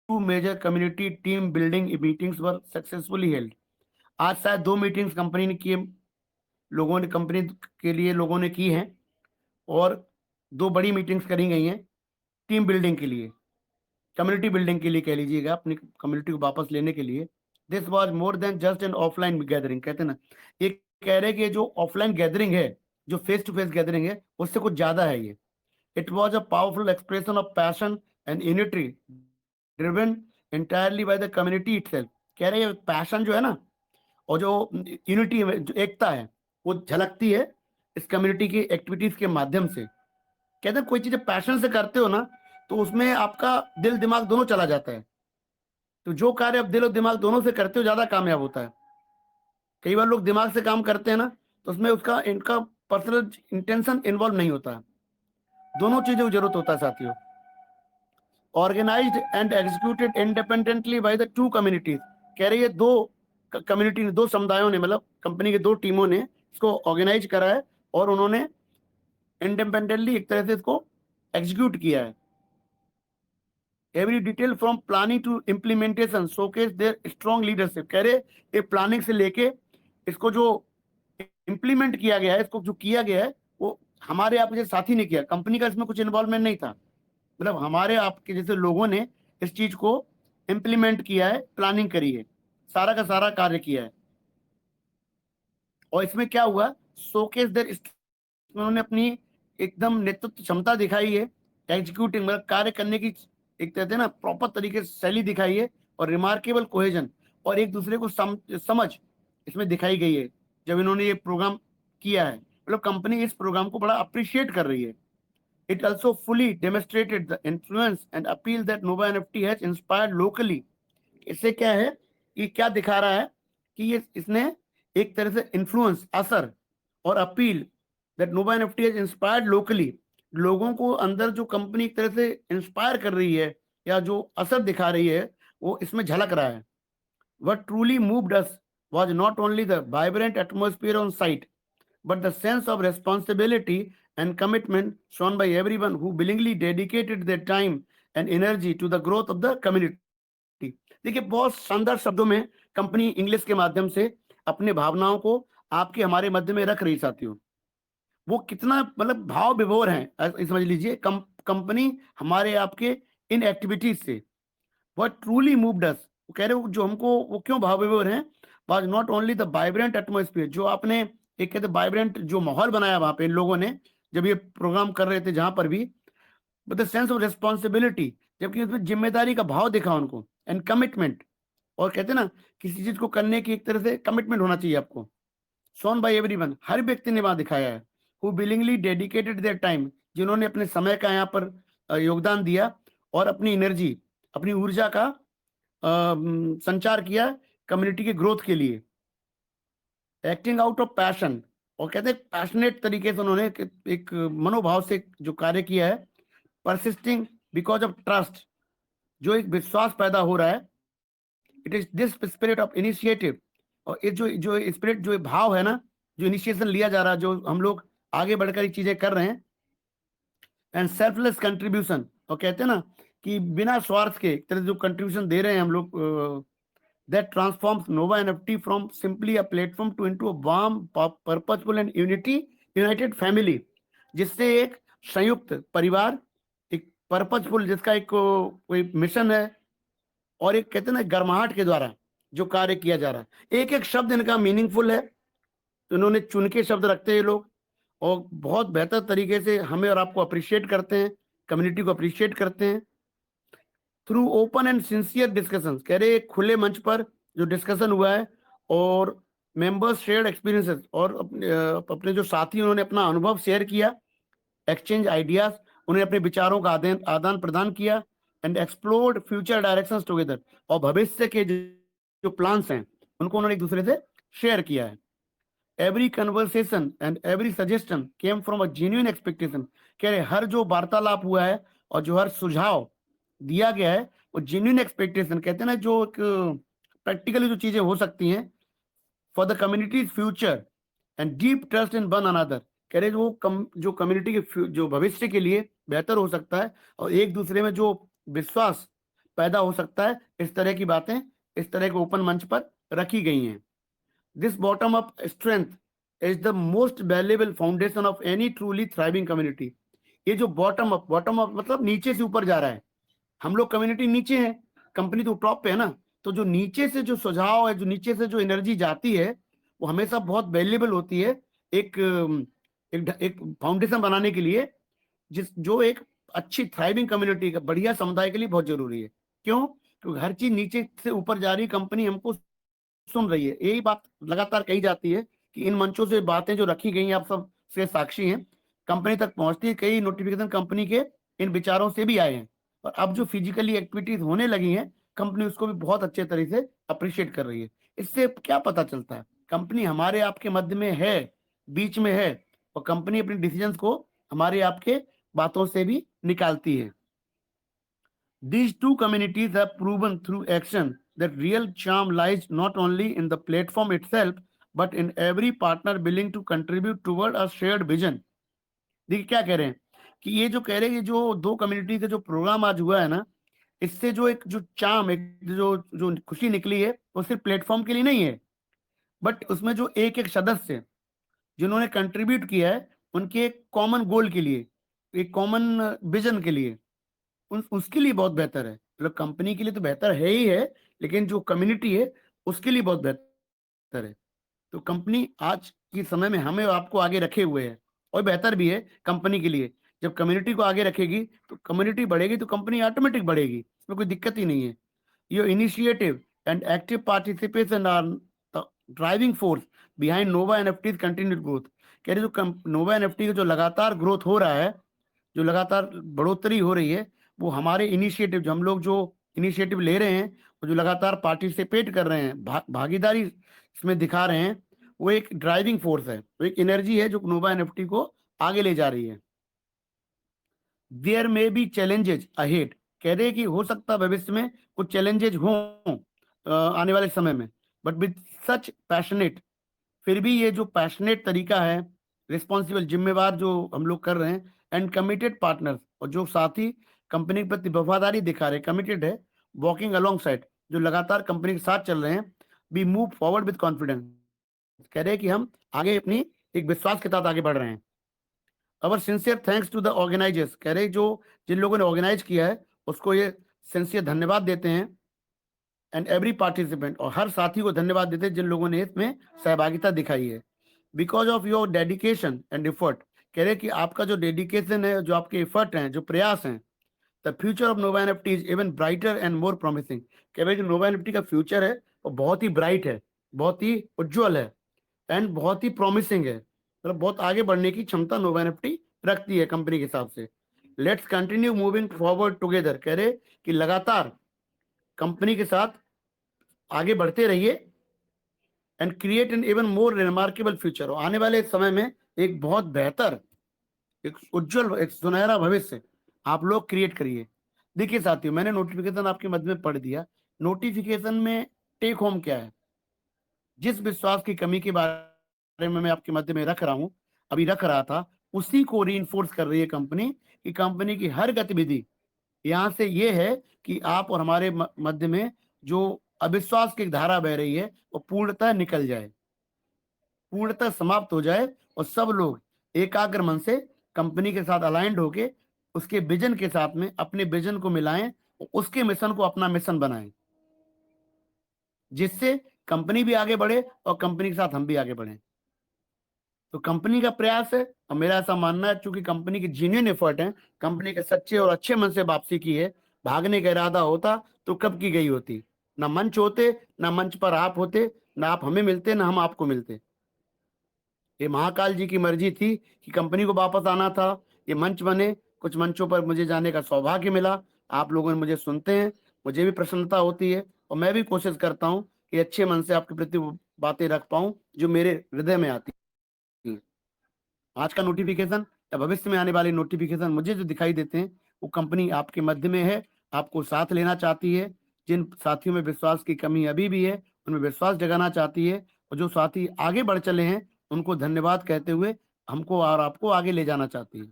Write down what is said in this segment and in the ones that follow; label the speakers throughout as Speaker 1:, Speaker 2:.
Speaker 1: major community team building meetings were successfully held. आज शायद 2 meetings company ने की, लोगों ने कंपनी के लिए लोगों ने की हैं, और 2 बड़ी मीटिंग्स करी गई हैं टीम बिल्डिंग के लिए, कम्युनिटी बिल्डिंग के लिए कह लीजिएगा, अपनी कम्युनिटी को वापस लेने के लिए। This was more than just an offline gathering, कहते हैं ना, ये कह रहे हैं कि जो ऑफलाइन गैदरिंग है, जो फेस टू फेस गैदरिंग है, उससे कुछ ज्यादा है ये। It was a powerful expression of passion and unity driven entirely by the community itself। कह रहे हैं पैशन जो है ना, और जो यूनिटी जो एकता है, वो झलकती है इस कम्युनिटी की एक्टिविटीज के माध्यम से। कहते हैं कोई चीज पैशन से करते हो ना, तो उसमें आपका दिल दिमाग दोनों चला जाता है। तो जो कार्य आप दिल और दिमाग दोनों से करते हो, ज्यादा कामयाब होता है। कई बार लोग दिमाग से काम करते हैं ना, तो उसमें उसका इनका पर्सनल इंटेंशन इन्वॉल्व नहीं होता है। दोनों चीजों की जरूरत होता है साथियों। Organized and executed independently by the 2 communities, कह रही है 2 कम्युनिटी ने, 2 समुदायों ने, मतलब कंपनी के 2 टीमों ने इसको ऑर्गेनाइज करा है, और उन्होंने इंडिपेंडेंटली एक तरह से इसको एग्जीक्यूट किया है। Every detail from planning to implementation showcase their strong leadership. कह रहे ये प्लानिंग से लेके इसको जो इम्प्लीमेंट किया गया है, इसको जो किया गया है, वो हमारे आपके जैसे साथी ने किया, कंपनी का इसमें कुछ इन्वॉल्वमेंट नहीं था। मतलब हमारे आपके जैसे लोगों ने इस चीज को इम्प्लीमेंट किया है, प्लानिंग करी है, सारा का सारा कार्य किया है। और इसमें क्या हुआ, शोकेस देयर, उन्होंने अपनी एकदम नेतृत्व क्षमता दिखाई है, एग्जीक्यूटिंग मतलब कार्य करने की एक कहते हैं ना प्रॉपर तरीके से शैली दिखाई है, और रिमार्केबल कोहेजन और एक दूसरे को समझ इसमें दिखाई गई है जब इन्होंने ये प्रोग्राम किया है। मतलब कंपनी इस प्रोग्राम को बड़ा अप्रिशिएट कर रही है। It also fully demonstrated the influence and appeal that Nova NFT has inspired locally। इससे क्या है, ये क्या दिखा रहा है कि ये इसने एक तरह से इन्फ्लुएंस, असर और appeal that Nova NFT has inspired locally, लोगों को अंदर जो कंपनी एक तरह से इंस्पायर कर रही है या जो असर दिखा रही है, वो इसमें झलक रहा है। What truly moved us was not only the vibrant atmosphere on site, but the sense of responsibility and commitment shown by everyone who willingly dedicated their time and energy to the growth of the community। देखिए बहुत शानदार शब्दों में company English के माध्यम से अपने भावनाओं को आपके हमारे मध्य में रख रही साथियों। वो कितना मतलब भाव विभोर है, समझ लीजिए। कंपनी हमारे आपके इन एक्टिविटीज से व्हाट ट्रूली मूव्ड अस, वो कह रहे हो जो हमको वो क्यों भाव विभोर हैं, was not only the vibrant atmosphere, जो आपने एक कहते वाइब्रेंट जो माहौल बनाया वहां पे इन लोगों ने जब ये प्रोग्राम कर रहे थे जहां पर भी, but the sense of responsibility, जबकि उसमें जिम्मेदारी का भाव दिखा उनको, एंड कमिटमेंट, और कहते ना किसी चीज को करने की एक तरह से कमिटमेंट होना चाहिए आपको, शोन बाय एवरीवन, हर व्यक्ति ने वहां दिखाया है। Who willingly dedicated their time, जिन्होंने अपने समय का यहाँ पर योगदान दिया, और अपनी एनर्जी, अपनी ऊर्जा का संचार किया कम्युनिटी के ग्रोथ के लिए, एक्टिंग आउट ऑफ पैशन, और कहते हैं पैशनेट तरीके से उन्होंने एक मनोभाव से जो कार्य किया है, परसिस्टिंग बिकॉज ऑफ ट्रस्ट, जो एक विश्वास पैदा हो रहा है, it is this spirit of initiative, और ये जो स्पिरिट जो भाव है ना, जो इनिशिएशन लिया जा रहा है, जो हम लोग आगे बढ़कर ये चीजें कर रहे हैं, एंड सेल्फलेस कंट्रीब्यूशन, और कहते हैं ना कि बिना स्वार्थ के एक तरह से जो कंट्रीब्यूशन दे रहे हैं हम लोग, that transforms Nova NFT from simply a platform to into a warm, purposeful and united family, जिससे एक संयुक्त परिवार, एक पर्पजफुल, जिसका एक कोई मिशन है, और एक कहते हैं ना गर्माहट के द्वारा जो कार्य किया जा रहा है। एक एक शब्द इनका मीनिंगफुल है, तो इन्होंने चुन के शब्द रखते हैं लोग, और बहुत बेहतर तरीके से हमें और आपको अप्रिशिएट करते हैं, कम्युनिटी को अप्रिशिएट करते हैं through open and sincere discussions. कह रहे खुले मंच पर जो डिस्कशन हुआ है, और मेंबर्स शेयर्ड एक्सपीरियंसेस, और अपने जो साथी उन्होंने अपना अनुभव शेयर किया, एक्सचेंज आइडियाज, उन्हें अपने विचारों का आदान प्रदान किया, and explored future directions together, और भविष्य के जो प्लान्स हैं उनको उन्होंने एक दूसरे से शेयर किया है। Every conversation and every suggestion came from a genuine expectation. कह रहे हर जो वार्तालाप हुआ है और जो हर सुझाव दिया गया है, वो जेन्युइन एक्सपेक्टेशन, कहते हैं ना जो एक प्रैक्टिकली जो चीजें हो सकती हैं for the communities future and deep trust in one another. कह रहे जो कम्युनिटी के जो भविष्य के लिए बेहतर हो सकता है, और एक दूसरे में जो विश्वास पैदा हो सकता है। इस तरह की बातें इस तरह के ओपन मंच पर रखी गई हैं। This bottom up strength is the most valuable foundation of any truly thriving community. ये जो बॉटम अप मतलब नीचे से ऊपर जा रहा है। हम लोग कम्युनिटी नीचे हैं, कंपनी तो टॉप पे है ना। तो जो नीचे से जो सुझाव है, जो नीचे से जो एनर्जी जाती है, वो हमेशा बहुत वैल्यूएबल होती है एक एक फाउंडेशन बनाने के लिए, जो एक अच्छी थ्राइविंग कम्युनिटी का बढ़िया समुदाय के लिए बहुत जरूरी है। क्यों? क्योंकि हर चीज नीचे से ऊपर जा रही, कंपनी हमको सुन रही है। यही बात लगातार कही जाती है कि इन मंचों से बातें जो रखी गई हैं, आप सब से साक्षी हैं, कंपनी तक पहुंचती है। कई नोटिफिकेशन कंपनी के इन विचारों से भी आए हैं, और अब जो फिजिकली एक्टिविटीज होने लगी हैं, कंपनी उसको भी बहुत अच्छे तरीके से अप्रिशिएट कर रही है। इससे क्या पता चलता है? कंपनी हमारे आपके मध्य में है, बीच में है, और कंपनी अपनी डिसीजंस को हमारे आपके बातों से भी निकालती है। These two communities have proven through action that real charm lies not only in the platform itself, but in every partner willing to contribute toward a shared vision. देखिए क्या कह रहे हैं कि ये जो कह रहे हैं कि जो दो कम्युनिटी का जो प्रोग्राम आज हुआ है ना, इससे जो एक जो चार्म, एक जो जो खुशी निकली है, वो सिर्फ प्लेटफॉर्म के लिए नहीं है, बट उसमें जो एक एक सदस्य जिन्होंने कंट्रीब्यूट किया है, उनके एक कॉमन गोल के लिए, एक कॉमन विजन के लिए, उसके लिए बहुत बेहतर है। मतलब कंपनी के लिए तो बेहतर है ही है, लेकिन जो कम्युनिटी है उसके लिए बहुत बेहतर है। तो कंपनी आज के समय में हमें और आपको आगे रखे हुए है, और बेहतर भी है कंपनी के लिए। जब कम्युनिटी को आगे रखेगी तो कम्युनिटी बढ़ेगी, तो कंपनी ऑटोमेटिक बढ़ेगी, इसमें कोई दिक्कत ही नहीं है। Your initiative and active participation are driving force behind Nova NFTs continued growth. कह रहे जो नोवा एनएफटी का जो लगातार ग्रोथ हो रहा है, जो लगातार बढ़ोतरी हो रही है, वो हमारे इनिशिएटिव, जो हम लोग जो इनिशिएटिव ले रहे हैं, वो जो लगातार पार्टिसिपेट कर रहे हैं, भागीदारी इसमें दिखा रहे हैं, वो एक ड्राइविंग फोर्स है, वो एक एनर्जी है जो नोवा एनएफटी को आगे ले जा रही है। There may be challenges ahead. कह रहे हैं कि हो सकता है भविष्य में कुछ चैलेंजेस हों आने वाले समय में, बट विद सच पैशनेट, फिर भी ये जो पैशनेट तरीका है, रिस्पॉन्सिबल, जिम्मेवार जो हम लोग कर रहे हैं, एंड कमिटेड पार्टनर्स, और जो साथी कंपनी के प्रति वफादारी दिखा रहे हैं, कमिटेड है, वॉकिंग अलोंग साइड, जो लगातार कंपनी के साथ चल रहे हैं, we move forward with confidence. कह रहे हैं कि हम आगे अपनी एक विश्वास के साथ आगे बढ़ रहे हैं। Our sincere thanks to the organisers. कह रहे जो जिन लोगों ने ऑर्गेनाइज किया है उसको ये सिंसियर धन्यवाद देते हैं, एंड एवरी पार्टिसिपेंट, और हर साथी को धन्यवाद देते हैं जिन लोगों ने इसमें सहभागिता दिखाई है। Because of your dedication and effort. कह रहे कि आपका जो डेडिकेशन है, जो आपके एफर्ट हैं, जो प्रयास हैं, the future of Nova NFT is even brighter and more promising. कह रहे जो नोवा एनएफटी का फ्यूचर है वो बहुत ही ब्राइट है, बहुत ही उज्जवल है, एंड बहुत ही प्रॉमिसिंग है। मतलब बहुत आगे बढ़ने की क्षमता नोवा एनएफटी रखती है कंपनी के हिसाब से। Let's continue moving forward together. कह रहे कि लगातार कंपनी के साथ आगे बढ़ते रहिए, and create an even more remarkable future. आने वाले समय में एक बहुत बेहतर, एक उज्जवल, एक सुनहरा भविष्य आप लोग क्रिएट करिए। देखिए साथियों, मैंने नोटिफिकेशन आपके मध्य में पढ़ दिया। नोटिफिकेशन में टेक होम क्या है? जिस विश्वास की कमी के बारे में मैं आपके मध्य में रख रहा था, उसी को रीइंफोर्स कर रही है कंपनी, कि कंपनी की हर गतिविधि यहाँ से ये है कि आप और हमारे मध्य में जो अविश्वास की धारा बह रही है, वो पूर्णतः निकल जाए, पूर्णतः समाप्त हो जाए, और सब लोग एकाग्र मन से कंपनी के साथ अलाइंड होके उसके विजन के साथ में अपने विजन को मिलाएं, उसके मिशन को अपना मिशन बनाएं, जिससे कंपनी भी आगे बढ़े और कंपनी के साथ हम भी आगे बढ़े। तो कंपनी का प्रयास है, और मेरा ऐसा मानना है, चूंकि कंपनी की जेन्युइन एफर्ट है, कंपनी के सच्चे और अच्छे मन से वापसी की है। भागने का इरादा होता तो कब की गई होती। ना मंच होते, ना मंच पर आप होते, ना आप हमें मिलते, ना हम आपको मिलते। ये महाकाल जी की मर्जी थी कि कंपनी को वापस आना था, ये मंच बने, कुछ मंचों पर मुझे जाने का सौभाग्य मिला, आप लोगों ने मुझे सुनते हैं, मुझे भी प्रसन्नता होती है, और मैं भी कोशिश करता हूँ कि अच्छे मन से आपके प्रति वो बातें रख पाऊं जो मेरे हृदय में आती हैं। आज का नोटिफिकेशन या भविष्य में आने वाले नोटिफिकेशन मुझे जो दिखाई देते हैं, वो कंपनी आपके मध्य में है, आपको साथ लेना चाहती है। जिन साथियों में विश्वास की कमी अभी भी है, उनमें विश्वास जगाना चाहती है, और जो साथी आगे बढ़ चले हैं उनको धन्यवाद कहते हुए हमको और आपको आगे ले जाना चाहती है।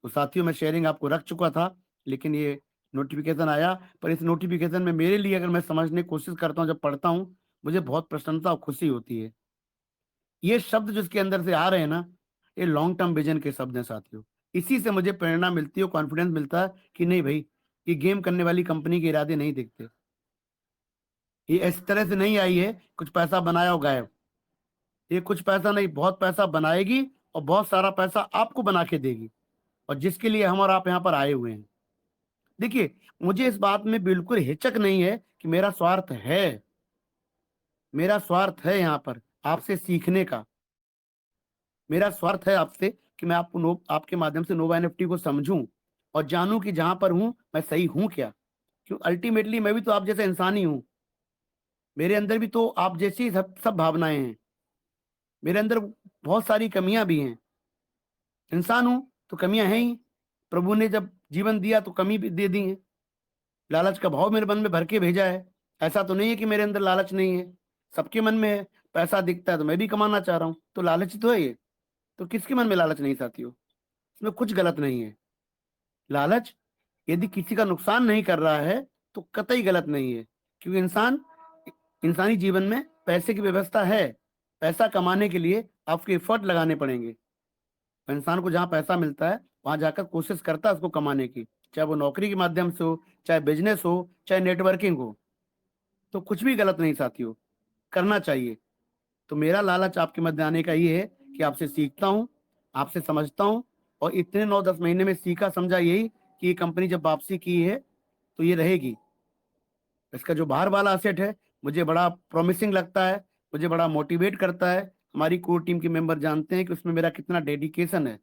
Speaker 1: तो साथियों, मैं शेयरिंग आपको रख चुका था, लेकिन ये नोटिफिकेशन आया, पर इस नोटिफिकेशन में मेरे लिए अगर मैं समझने की कोशिश करता हूँ, जब पढ़ता हूँ, मुझे बहुत प्रसन्नता और खुशी होती है। ये शब्द जिसके अंदर से आ रहे हैं ना, ये लॉन्ग टर्म विजन के शब्द हैं साथियों। इसी से मुझे प्रेरणा मिलती है, कॉन्फिडेंस मिलता है कि नहीं भाई, ये गेम करने वाली कंपनी के इरादे नहीं दिखते। ये इस तरह से नहीं आई है कुछ पैसा बनाया और गायब। ये कुछ पैसा नहीं, बहुत पैसा बनाएगी और बहुत सारा पैसा आपको बना के देगी, और जिसके लिए हम और आप यहाँ पर आए हुए हैं। देखिए, मुझे इस बात में बिल्कुल हिचक नहीं है कि मेरा स्वार्थ है। मेरा स्वार्थ है यहाँ पर आपसे सीखने का। मेरा स्वार्थ है आपसे कि मैं आपके माध्यम से नोवा एनएफटी को समझूं और जानूं कि जहां पर हूं मैं सही हूं क्या। क्यों, अल्टीमेटली मैं भी तो आप जैसा इंसान ही हूं। मेरे अंदर भी तो आप जैसी सब सब भावनाएं हैं। मेरे अंदर बहुत सारी कमियां भी हैं। इंसान हूं तो कमियां हैं ही। प्रभु ने जब जीवन दिया तो कमी भी दे दी है। लालच का भाव मेरे मन में भर के भेजा है। ऐसा तो नहीं है कि मेरे अंदर लालच नहीं है, सबके मन में है। पैसा दिखता है तो मैं भी कमाना चाह रहा हूँ, तो लालच तो है ये। तो किसके मन में लालच नहीं साथियों? इसमें कुछ गलत नहीं है। लालच यदि किसी का नुकसान नहीं कर रहा है तो कतई गलत नहीं है, क्योंकि इंसानी जीवन में पैसे की व्यवस्था है। पैसा कमाने के लिए आपको एफर्ट लगाने पड़ेंगे। इंसान को जहाँ पैसा मिलता है वहां जाकर कोशिश करता है उसको कमाने की, चाहे वो नौकरी के माध्यम से हो, चाहे बिजनेस हो, चाहे नेटवर्किंग हो। तो कुछ भी गलत नहीं साथियों, करना चाहिए। तो मेरा लालच आपके मध्य आने का ये है कि आपसे सीखता हूँ, आपसे समझता हूँ, और इतने 9-10 महीने में सीखा समझा यही कि ये कंपनी जब वापसी की है तो ये रहेगी। इसका जो बाहर वाला असेट है मुझे बड़ा प्रॉमिसिंग लगता है, मुझे बड़ा मोटिवेट करता है। हमारी कोर टीम के मेंबर जानते हैं कि उसमें मेरा कितना डेडिकेशन है।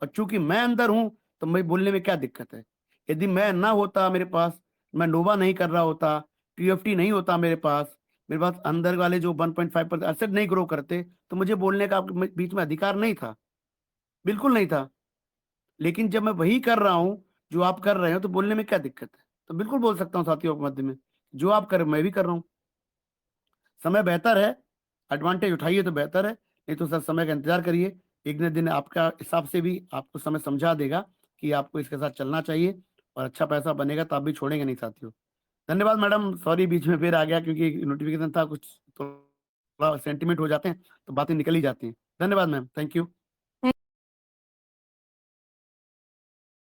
Speaker 1: और चूंकि मैं अंदर हूं तो मैं बोलने में क्या दिक्कत है। यदि मैं ना होता मेरे पास, मैं नोवा नहीं कर रहा होता, टीएफटी नहीं होता मेरे पास अंदर वाले जो 1.5% एसेट नहीं ग्रो करते, तो मुझे बोलने का आपके बीच में अधिकार नहीं था, बिल्कुल नहीं था। लेकिन जब मैं वही कर रहा हूँ जो आप कर रहे हो, तो बोलने में क्या दिक्कत है? तो बिल्कुल बोल सकता हूँ साथियों के मध्य में, जो आप कर रहे हो मैं भी कर रहा हूँ। समय बेहतर है, एडवांटेज उठाइए तो बेहतर है, नहीं तो सर समय का इंतजार करिए। एक न दिन आपका हिसाब से भी आपको समय समझा देगा कि आपको इसके साथ चलना चाहिए, और अच्छा पैसा बनेगा तो आप भी छोड़ेंगे नहीं साथियों। धन्यवाद मैडम, सॉरी बीच में फिर आ गया क्योंकि नोटिफिकेशन था, कुछ थोड़ा सेंटिमेंट हो जाते हैं तो बातें निकल ही जाती हैं। धन्यवाद मैम, थैंक यू।